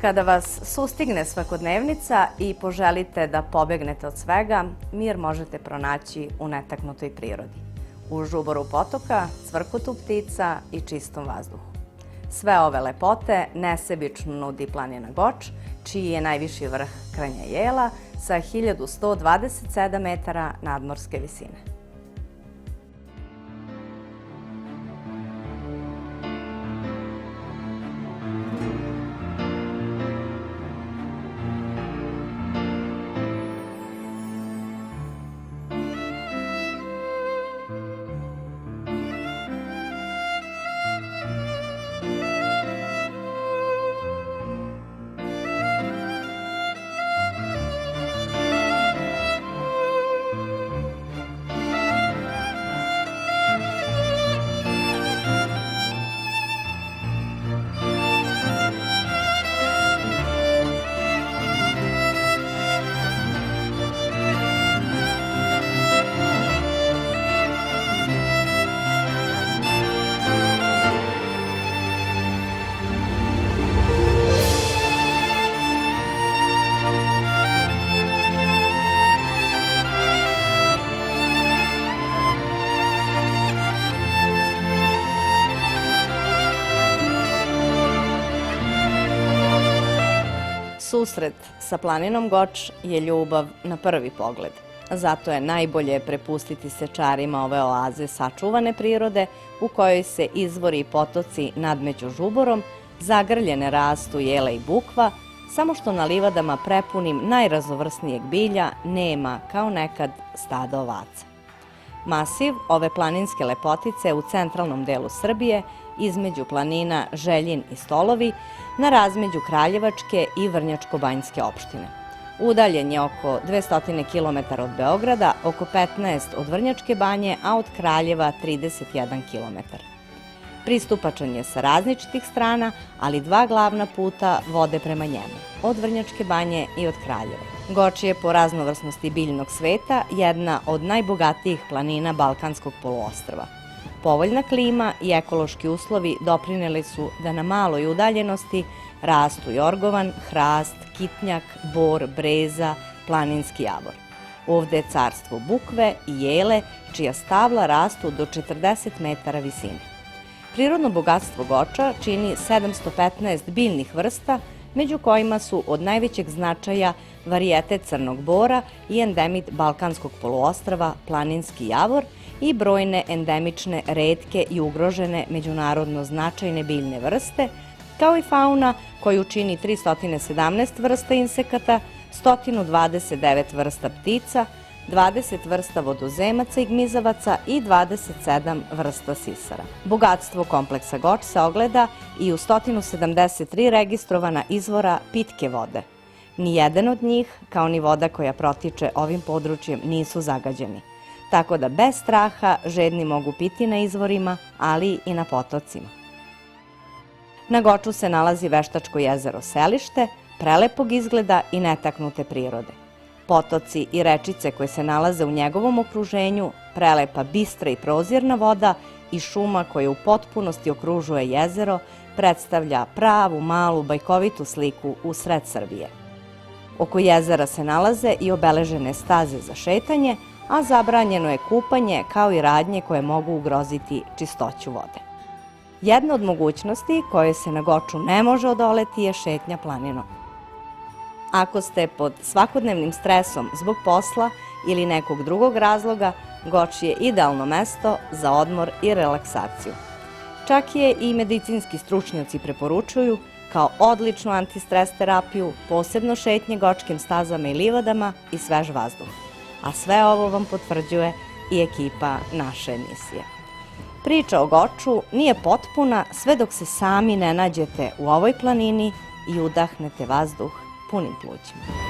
Kada vas sustigne svakodnevnica i poželite da pobegnete od svega, mir možete pronaći u netaknutoj prirodi. U žuboru potoka, cvrkutu ptica i čistom vazduhu. Sve ove lepote nesebično nudi planina Goč, čiji je najviši vrh Krnja Jela sa 1127 metara nadmorske visine. Susret sa planinom Goč je ljubav na prvi pogled. Zato je najbolje prepustiti se čarima ove oaze sačuvane prirode u kojoj se izvori i potoci nadmeću žuborom, zagrljene rastu jela i bukva, samo što na livadama prepunim najraznovrsnijeg bilja nema kao nekad stada ovaca. Masiv ove planinske lepotice u centralnom delu Srbije, između planina Željin i Stolovi, na razmeđu Kraljevačke i Vrnjačko-banjske opštine. Udaljen je oko 200 km od Beograda, oko 15 od Vrnjačke banje, a od Kraljeva 31 km. Pristupačan je sa različitih strana, ali dva glavna puta vode prema njemu, od Vrnjačke banje i od Kraljeva. Goč je po raznovrsnosti biljnog sveta jedna od najbogatijih planina Balkanskog poluostrva. Povoljna klima i ekološki uslovi doprineli su da na maloj udaljenosti rastu jorgovan, hrast, kitnjak, bor, breza, planinski javor. Ovde je carstvo bukve i jele, čija stabla rastu do 40 metara visine. Prirodno bogatstvo Goča čini 715 biljnih vrsta, među kojima su od najvećeg značaja varijetet crnog bora i endemit Balkanskog poluostrva planinski javor i brojne endemične, retke i ugrožene međunarodno značajne biljne vrste, kao i fauna koju čini 317 vrsta insekata, 129 vrsta ptica, 20 vrsta vodozemaca i gmizavaca i 27 vrsta sisara. Bogatstvo kompleksa Goč se ogleda i u 173 registrovana izvora pitke vode. Nijedan od njih, kao ni voda koja protiče ovim područjem, nisu zagađeni. Tako da bez straha žedni mogu piti na izvorima, ali i na potocima. Na Goču se nalazi veštačko jezero Selište, prelepog izgleda i netaknute prirode. Potoci i rečice koje se nalaze u njegovom okruženju, prelepa bistra i prozirna voda i šuma koja u potpunosti okružuje jezero, predstavlja pravu, malu, bajkovitu sliku u sred Srbije. Oko jezera se nalaze i obeležene staze za šetanje, a zabranjeno je kupanje kao i radnje koje mogu ugroziti čistoću vode. Jedna od mogućnosti koje se na Goču ne može odoleti je šetnja planinom. Ako ste pod svakodnevnim stresom zbog posla ili nekog drugog razloga, Goč je idealno mesto za odmor i relaksaciju. Čak je i medicinski stručnjaci preporučuju kao odličnu antistres terapiju, posebno šetnje gočkim stazama i livadama i svež vazduh. A sve ovo vam potvrđuje i ekipa naše emisije. Priča o Goču nije potpuna sve dok se sami ne nađete u ovoj planini i udahnete vazduh punim plućima.